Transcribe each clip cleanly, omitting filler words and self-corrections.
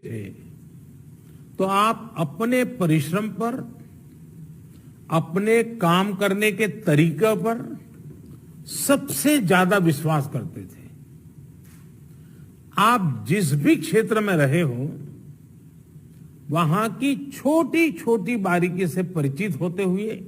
थे तो आप अपने परिश्रम पर, अपने काम करने के तरीके पर सबसे ज्यादा विश्वास करते थे। आप जिस भी क्षेत्र में रहे हो, वहां की छोटी छोटी बारीकी से परिचित होते हुए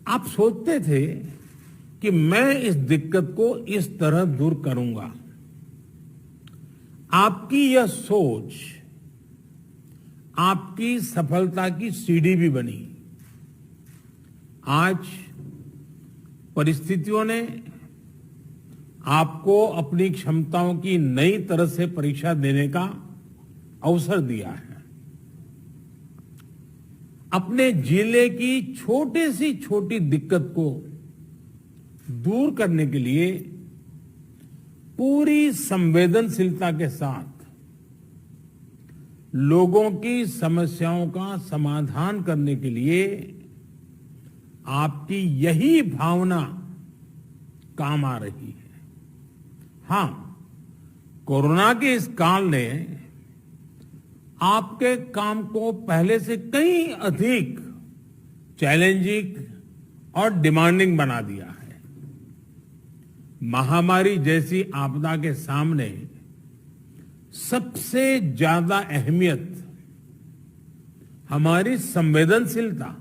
आप सोचते थे कि मैं इस दिक्कत को इस तरह दूर करूंगा। आपकी यह सोच आपकी सफलता की सीढ़ी भी बनी। आज परिस्थितियों ने आपको अपनी क्षमताओं की नई तरह से परीक्षा देने का अवसर दिया है। अपने जिले की छोटी सी छोटी दिक्कत को दूर करने के लिए पूरी संवेदनशीलता के साथ लोगों की समस्याओं का समाधान करने के लिए आपकी यही भावना काम आ रही है। हां, कोरोना के इस काल ने आपके काम को पहले से कहीं अधिक चैलेंजिंग और डिमांडिंग बना दिया है। महामारी जैसी आपदा के सामने सबसे ज्यादा अहमियत हमारी संवेदनशीलता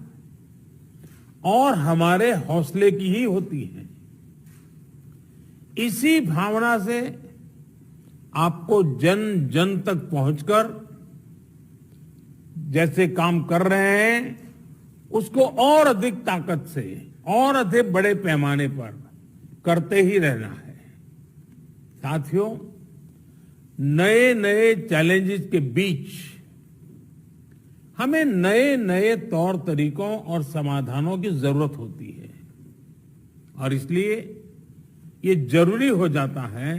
और हमारे हौसले की ही होती है। इसी भावना से आपको जन जन तक पहुंचकर जैसे काम कर रहे हैं, उसको और अधिक ताकत से और अधिक बड़े पैमाने पर करते ही रहना है। साथियों, नए नए चैलेंजेस के बीच हमें नए नए तौर तरीकों और समाधानों की जरूरत होती है और इसलिए ये जरूरी हो जाता है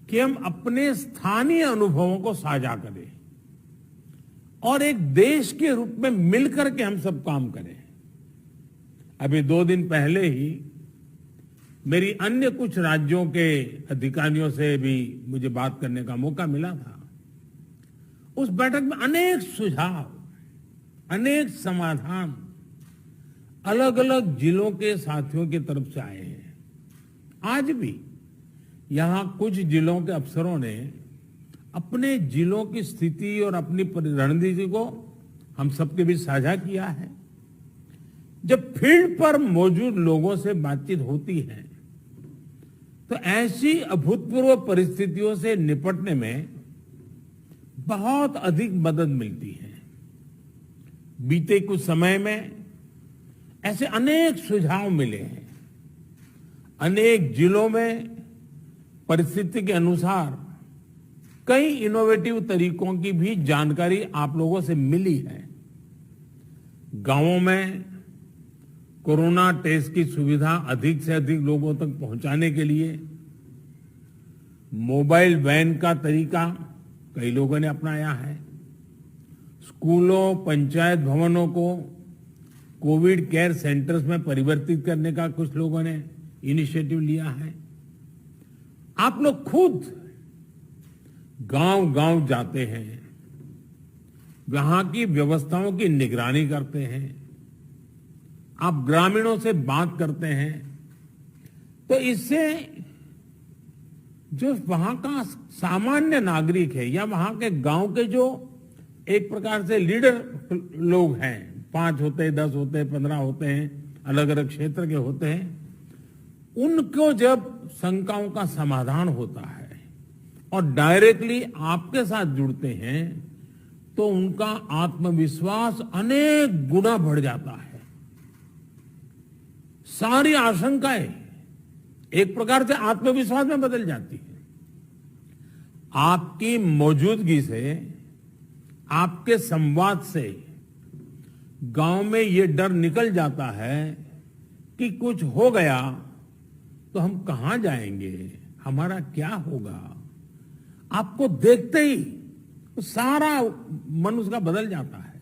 कि हम अपने स्थानीय अनुभवों को साझा करें और एक देश के रूप में मिलकर के हम सब काम करें। अभी 2 दिन पहले ही मेरी अन्य कुछ राज्यों के अधिकारियों से भी मुझे बात करने का मौका मिला था। उस बैठक में अनेक सुझाव, अनेक समाधान अलग अलग जिलों के साथियों की तरफ से आए हैं। आज भी यहां कुछ जिलों के अफसरों ने अपने जिलों की स्थिति और अपनी रणनीति को हम सबके बीच साझा किया है। जब फील्ड पर मौजूद लोगों से बातचीत होती है तो ऐसी अभूतपूर्व परिस्थितियों से निपटने में बहुत अधिक मदद मिलती है। बीते कुछ समय में ऐसे अनेक सुझाव मिले हैं। अनेक जिलों में परिस्थिति के अनुसार कई इनोवेटिव तरीकों की भी जानकारी आप लोगों से मिली है। गांवों में कोरोना टेस्ट की सुविधा अधिक से अधिक लोगों तक पहुंचाने के लिए मोबाइल वैन का तरीका कई लोगों ने अपनाया है। स्कूलों, पंचायत भवनों को कोविड केयर सेंटर्स में परिवर्तित करने का कुछ लोगों ने इनिशिएटिव लिया है। आप लोग खुद गांव-गांव जाते हैं, वहां की व्यवस्थाओं की निगरानी करते हैं, आप ग्रामीणों से बात करते हैं, तो इससे जो वहां का सामान्य नागरिक है या वहां के गांव के जो एक प्रकार से लीडर लोग हैं, 5 होते हैं, 10 होते हैं, 15 होते हैं, अलग अलग क्षेत्र के होते हैं, उनको जब शंकाओं का समाधान होता है और डायरेक्टली आपके साथ जुड़ते हैं तो उनका आत्मविश्वास अनेक गुना बढ़ जाता है। सारी आशंकाएं एक प्रकार से आत्मविश्वास में बदल जाती है। आपकी मौजूदगी से, आपके संवाद से गांव में ये डर निकल जाता है कि कुछ हो गया तो हम कहां जाएंगे, हमारा क्या होगा। आपको देखते ही सारा मन उसका बदल जाता है।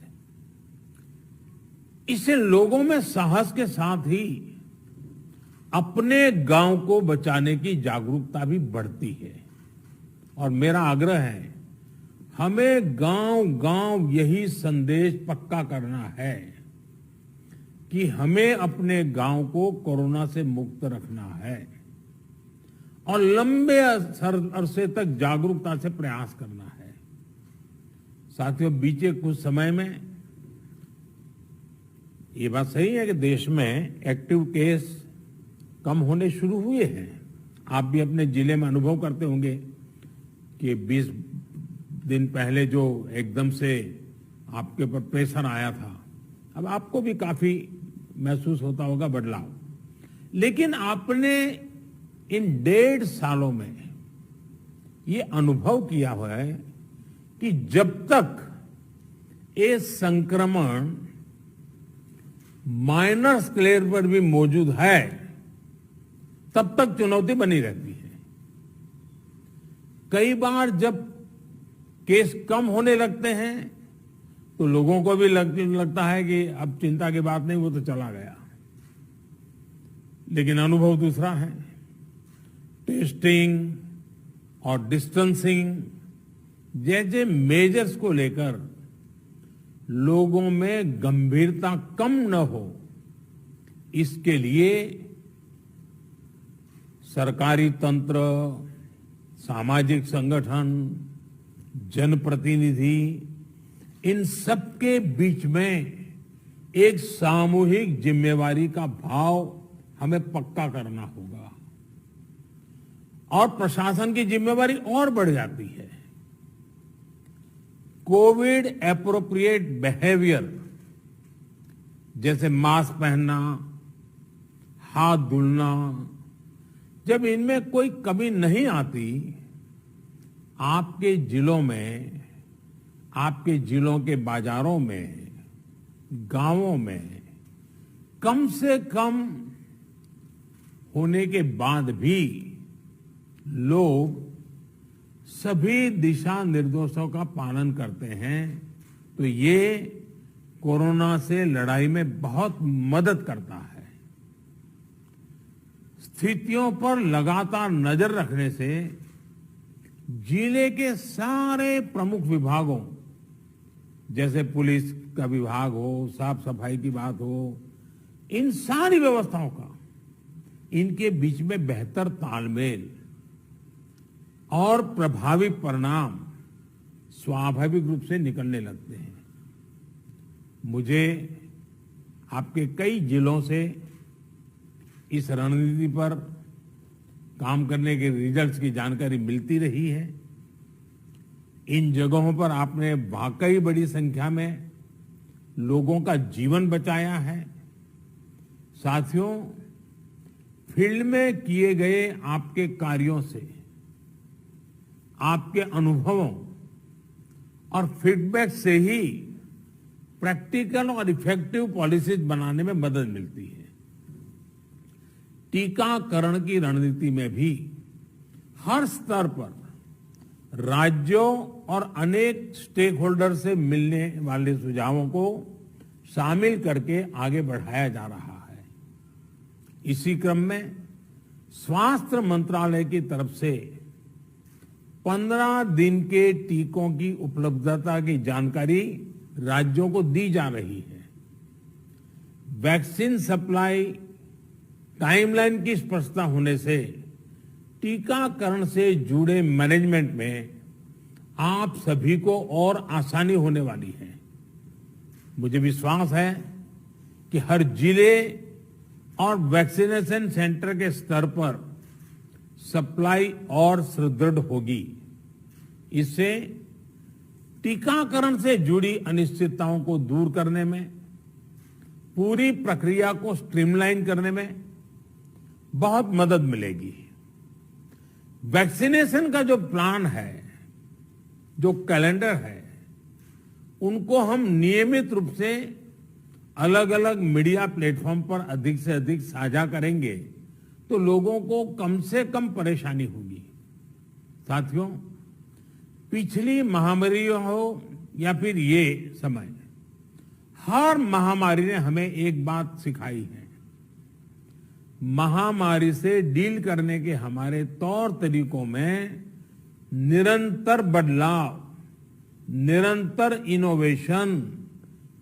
इससे लोगों में साहस के साथ ही अपने गांव को बचाने की जागरूकता भी बढ़ती है। और मेरा आग्रह है, हमें गांव-गांव यही संदेश पक्का करना है कि हमें अपने गांव को कोरोना से मुक्त रखना है और लंबे अरसे तक जागरूकता से प्रयास करना है। साथियों, बीते कुछ समय में ये बात सही है कि देश में एक्टिव केस कम होने शुरू हुए हैं। आप भी अपने जिले में अनुभव करते होंगे कि 20 दिन पहले जो एकदम से आपके ऊपर प्रेशर आया था, अब आपको भी काफी महसूस होता होगा बदलाव। लेकिन आपने इन 1.5 सालों में ये अनुभव किया हुआ है कि जब तक ये संक्रमण माइनर स्केल पर भी मौजूद है, तब तक चुनौती बनी रहती है। कई बार जब केस कम होने लगते हैं तो लोगों को भी लगता है कि अब चिंता की बात नहीं, वो तो चला गया। लेकिन अनुभव दूसरा है। टेस्टिंग और डिस्टेंसिंग जैसे मेजर्स को लेकर लोगों में गंभीरता कम न हो, इसके लिए सरकारी तंत्र, सामाजिक संगठन, जनप्रतिनिधि, इन सबके बीच में एक सामूहिक जिम्मेवारी का भाव हमें पक्का करना होगा और प्रशासन की जिम्मेवारी और बढ़ जाती है। कोविड एप्रोप्रिएट बिहेवियर जैसे मास्क पहनना, हाथ धुलना, जब इनमें कोई कमी नहीं आती, आपके जिलों में, आपके जिलों के बाजारों में, गांवों में कम से कम होने के बाद भी लोग सभी दिशा निर्देशों का पालन करते हैं, तो ये कोरोना से लड़ाई में बहुत मदद करता है। स्थितियों पर लगातार नजर रखने से जिले के सारे प्रमुख विभागों, जैसे पुलिस का विभाग हो, साफ सफाई की बात हो, इन सारी व्यवस्थाओं का, इनके बीच में बेहतर तालमेल और प्रभावी परिणाम स्वाभाविक रूप से निकलने लगते हैं। मुझे आपके कई जिलों से इस रणनीति पर काम करने के रिजल्ट्स की जानकारी मिलती रही है। इन जगहों पर आपने वाकई बड़ी संख्या में लोगों का जीवन बचाया है। साथियों, फील्ड में किए गए आपके कार्यों से, आपके अनुभवों और फीडबैक से ही प्रैक्टिकल और इफेक्टिव पॉलिसीज बनाने में मदद मिलती है। टीकाकरण की रणनीति में भी हर स्तर पर राज्यों और अनेक स्टेक होल्डर से मिलने वाले सुझावों को शामिल करके आगे बढ़ाया जा रहा है। इसी क्रम में स्वास्थ्य मंत्रालय की तरफ से 15 दिन के टीकों की उपलब्धता की जानकारी राज्यों को दी जा रही है। वैक्सीन सप्लाई टाइमलाइन की स्पष्टता होने से टीकाकरण से जुड़े मैनेजमेंट में आप सभी को और आसानी होने वाली है। मुझे विश्वास है कि हर जिले और वैक्सीनेशन सेंटर के स्तर पर सप्लाई और सुदृढ़ होगी। इससे टीकाकरण से जुड़ी अनिश्चितताओं को दूर करने में, पूरी प्रक्रिया को स्ट्रीमलाइन करने में बहुत मदद मिलेगी। वैक्सीनेशन का जो प्लान है, जो कैलेंडर है, उनको हम नियमित रूप से अलग अलग मीडिया प्लेटफॉर्म पर अधिक से अधिक साझा करेंगे तो लोगों को कम से कम परेशानी होगी। साथियों, पिछली महामारी हो या फिर ये समय, हर महामारी ने हमें एक बात सिखाई है। महामारी से डील करने के हमारे तौर तरीकों में निरंतर बदलाव निरंतर इनोवेशन,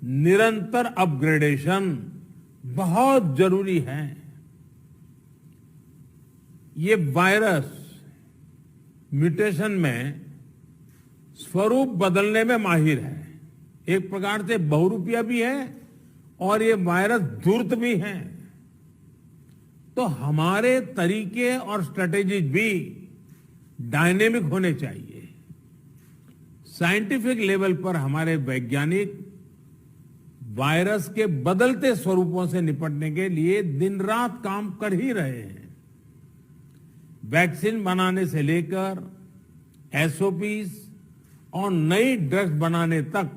निरंतर अपग्रेडेशन बहुत जरूरी है। ये वायरस म्यूटेशन में स्वरूप बदलने में माहिर है, एक प्रकार से बहुरूपिया भी है और ये वायरस धूर्त भी है। तो हमारे तरीके और स्ट्रेटेजीज भी डायनेमिक होने चाहिए। साइंटिफिक लेवल पर हमारे वैज्ञानिक वायरस के बदलते स्वरूपों से निपटने के लिए दिन रात काम कर ही रहे हैं। वैक्सीन बनाने से लेकर एसओपीज और नई ड्रग्स बनाने तक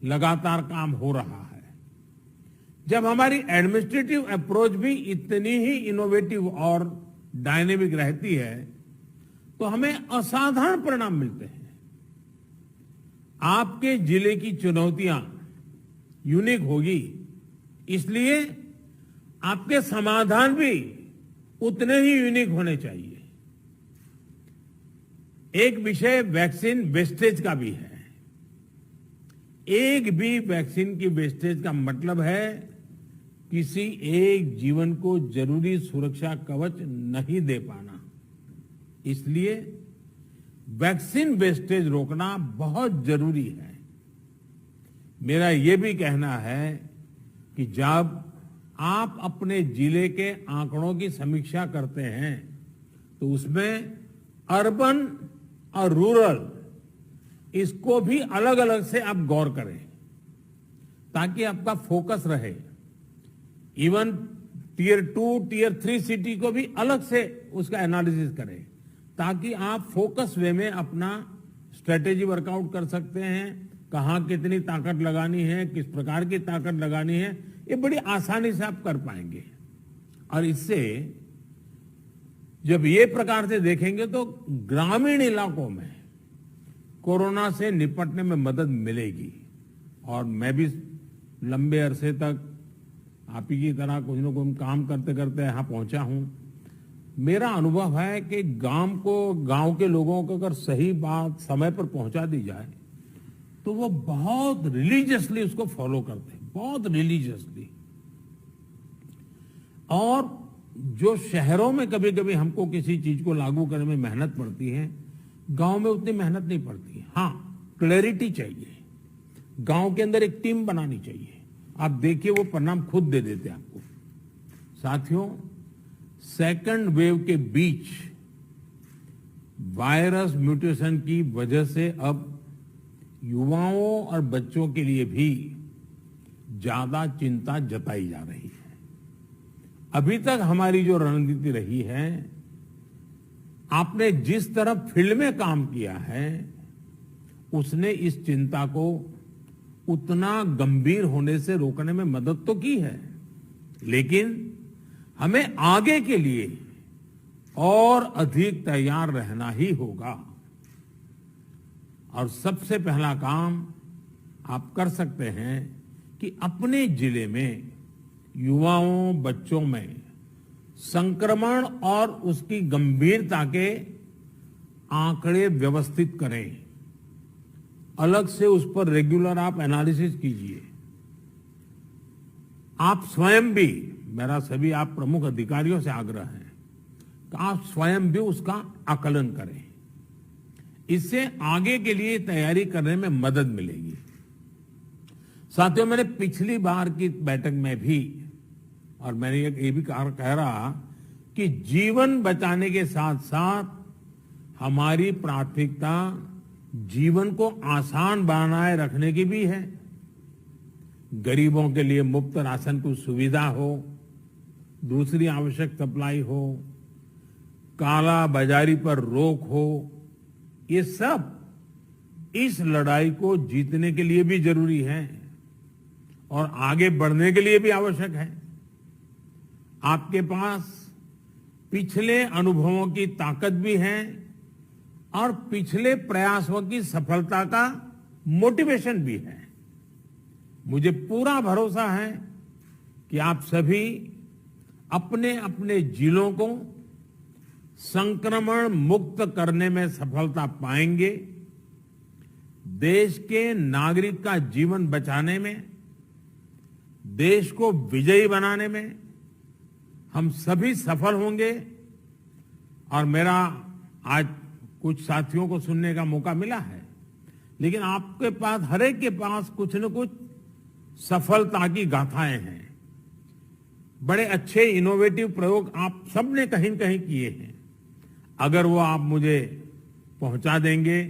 लगातार काम हो रहा है। जब हमारी एडमिनिस्ट्रेटिव अप्रोच भी इतनी ही इनोवेटिव और डायनेमिक रहती है तो हमें असाधारण परिणाम मिलते हैं। आपके जिले की चुनौतियां यूनिक होगी, इसलिए आपके समाधान भी उतने ही यूनिक होने चाहिए। एक विषय वैक्सीन वेस्टेज का भी है। एक भी वैक्सीन की वेस्टेज का मतलब है किसी एक जीवन को जरूरी सुरक्षा कवच नहीं दे पाना। इसलिए वैक्सीन वेस्टेज रोकना बहुत जरूरी है। मेरा ये भी कहना है कि जब आप अपने जिले के आंकड़ों की समीक्षा करते हैं तो उसमें अर्बन और रूरल इसको भी अलग अलग से आप गौर करें ताकि आपका फोकस रहे। इवन टियर 2, टियर 3 सिटी को भी अलग से उसका एनालिसिस करें ताकि आप फोकस वे में अपना स्ट्रेटेजी वर्कआउट कर सकते हैं। कहां कितनी ताकत लगानी है, किस प्रकार की ताकत लगानी है, ये बड़ी आसानी से आप कर पाएंगे। और इससे जब ये प्रकार से देखेंगे तो ग्रामीण इलाकों में कोरोना से निपटने में मदद मिलेगी। और मैं भी लंबे अरसे तक आप ही की तरह कुछ न कुछ काम करते करते यहां पहुंचा हूं। मेरा अनुभव है कि गांव के लोगों को अगर सही बात समय पर पहुंचा दी जाए तो वो बहुत रिलीजियसली उसको फॉलो करते हैं, बहुत रिलीजियसली। और जो शहरों में कभी कभी हमको किसी चीज को लागू करने में मेहनत पड़ती है, गांव में उतनी मेहनत नहीं पड़ती। हाँ, क्लैरिटी चाहिए, गांव के अंदर एक टीम बनानी चाहिए। आप देखिए वो परिणाम खुद दे देते हैं आपको। साथियों, सेकंड वेव के बीच वायरस म्यूटेशन की वजह से अब युवाओं और बच्चों के लिए भी ज्यादा चिंता जताई जा रही है। अभी तक हमारी जो रणनीति रही है, आपने जिस तरह फील्ड में काम किया है उसने इस चिंता को उतना गंभीर होने से रोकने में मदद तो की है, लेकिन हमें आगे के लिए और अधिक तैयार रहना ही होगा। और सबसे पहला काम आप कर सकते हैं कि अपने जिले में युवाओं, बच्चों में संक्रमण और उसकी गंभीरता के आंकड़े व्यवस्थित करें। अलग से उस पर रेगुलर आप एनालिसिस कीजिए। आप स्वयं भी, मेरा सभी आप प्रमुख अधिकारियों से आग्रह है कि आप स्वयं भी उसका आकलन करें। इससे आगे के लिए तैयारी करने में मदद मिलेगी। साथियों, मैंने पिछली बार की बैठक में भी, और मैंने ये भी कह रहा कि जीवन बचाने के साथ साथ हमारी प्राथमिकता जीवन को आसान बनाए रखने की भी है। गरीबों के लिए मुफ्त राशन की सुविधा हो, दूसरी आवश्यक सप्लाई हो, काला बाजारी पर रोक हो, ये सब इस लड़ाई को जीतने के लिए भी जरूरी है और आगे बढ़ने के लिए भी आवश्यक है। आपके पास पिछले अनुभवों की ताकत भी है और पिछले प्रयासों की सफलता का मोटिवेशन भी है। मुझे पूरा भरोसा है कि आप सभी अपने अपने जिलों को संक्रमण मुक्त करने में सफलता पाएंगे। देश के नागरिक का जीवन बचाने में, देश को विजयी बनाने में हम सभी सफल होंगे। और मेरा आज कुछ साथियों को सुनने का मौका मिला है, लेकिन आपके पास, हर एक के पास कुछ न कुछ सफलता की गाथाएं हैं। बड़े अच्छे इनोवेटिव प्रयोग आप सबने कहीं न कहीं किए हैं। अगर वो आप मुझे पहुंचा देंगे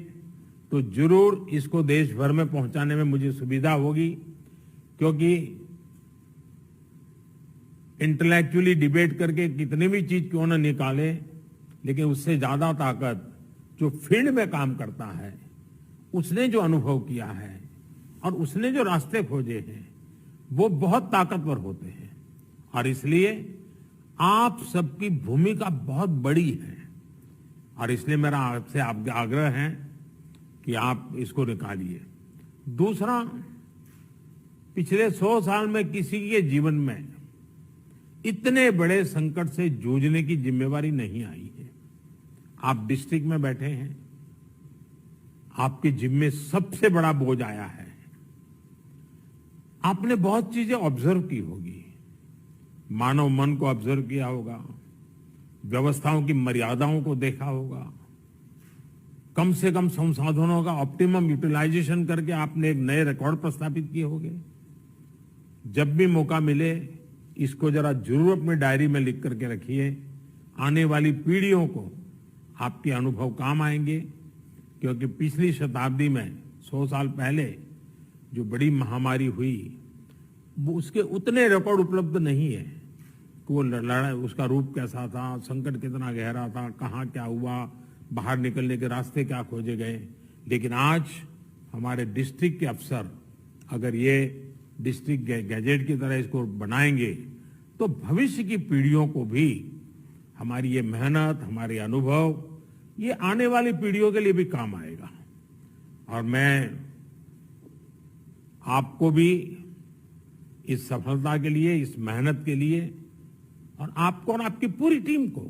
तो जरूर इसको देश भर में पहुंचाने में मुझे सुविधा होगी, क्योंकि इंटेलेक्चुअली डिबेट करके कितनी भी चीज क्यों न निकाले, लेकिन उससे ज्यादा ताकत जो फील्ड में काम करता है, उसने जो अनुभव किया है और उसने जो रास्ते खोजे हैं, वो बहुत ताकतवर होते हैं। और इसलिए आप सबकी भूमिका बहुत बड़ी है, और इसलिए मेरा आपसे आग्रह है कि आप इसको निकालिए। दूसरा, पिछले 100 साल में किसी के जीवन में इतने बड़े संकट से जूझने की जिम्मेवारी नहीं आई है। आप डिस्ट्रिक्ट में बैठे हैं, आपके जिम्मे सबसे बड़ा बोझ आया है। आपने बहुत चीजें ऑब्जर्व की होगी, मानव मन को ऑब्जर्व किया होगा, व्यवस्थाओं की मर्यादाओं को देखा होगा, कम से कम संसाधनों का ऑप्टिमम यूटिलाइजेशन करके आपने एक नए रिकॉर्ड प्रस्थापित किए होंगे। जब भी मौका मिले इसको जरा जरूर अपनी डायरी में लिख करके रखिए। आने वाली पीढ़ियों को आपके अनुभव काम आएंगे, क्योंकि पिछली शताब्दी में 100 साल पहले जो बड़ी महामारी हुई, वो उसके उतने रिकॉर्ड उपलब्ध नहीं है कि वो लड़ाई, उसका रूप कैसा था, संकट कितना गहरा था, कहाँ क्या हुआ, बाहर निकलने के रास्ते क्या खोजे गए। लेकिन आज हमारे डिस्ट्रिक्ट के अफसर अगर ये डिस्ट्रिक्ट गैजेट की तरह इसको बनाएंगे, तो भविष्य की पीढ़ियों को भी हमारी ये मेहनत, हमारे अनुभव, ये आने वाली पीढ़ियों के लिए भी काम आएगा। और मैं आपको भी इस सफलता के लिए, इस मेहनत के लिए, और आपको और आपकी पूरी टीम को,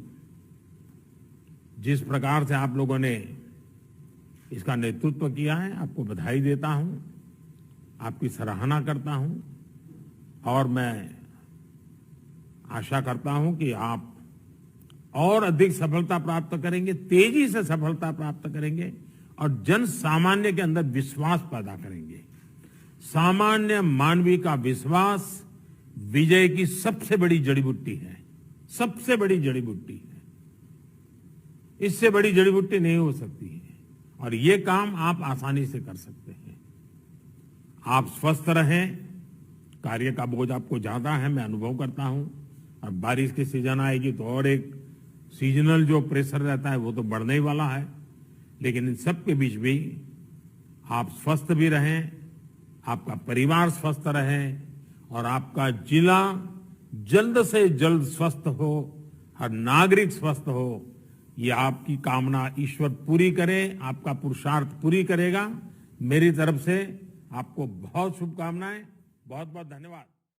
जिस प्रकार से आप लोगों ने इसका नेतृत्व किया है, आपको बधाई देता हूं, आपकी सराहना करता हूं। और मैं आशा करता हूं कि आप और अधिक सफलता प्राप्त करेंगे, तेजी से सफलता प्राप्त करेंगे, और जन सामान्य के अंदर विश्वास पैदा करेंगे। सामान्य मानवीय का विश्वास विजय की सबसे बड़ी जड़ी बूटी है, सबसे बड़ी जड़ी बूटी है। इससे बड़ी जड़ी बूटी नहीं हो सकती है, और ये काम आप आसानी से कर सकते हैं। आप स्वस्थ रहें, कार्य का बोझ आपको ज्यादा है, मैं अनुभव करता हूं, और बारिश की सीजन आएगी तो और एक सीजनल जो प्रेशर रहता है वो तो बढ़ने ही वाला है। लेकिन इन सब के बीच भी आप स्वस्थ भी रहें, आपका परिवार स्वस्थ रहे, और आपका जिला जल्द से जल्द स्वस्थ हो, हर नागरिक स्वस्थ हो, ये आपकी कामना ईश्वर पूरी करे, आपका पुरुषार्थ पूरी करेगा। मेरी तरफ से आपको बहुत शुभकामनाएं, बहुत बहुत धन्यवाद।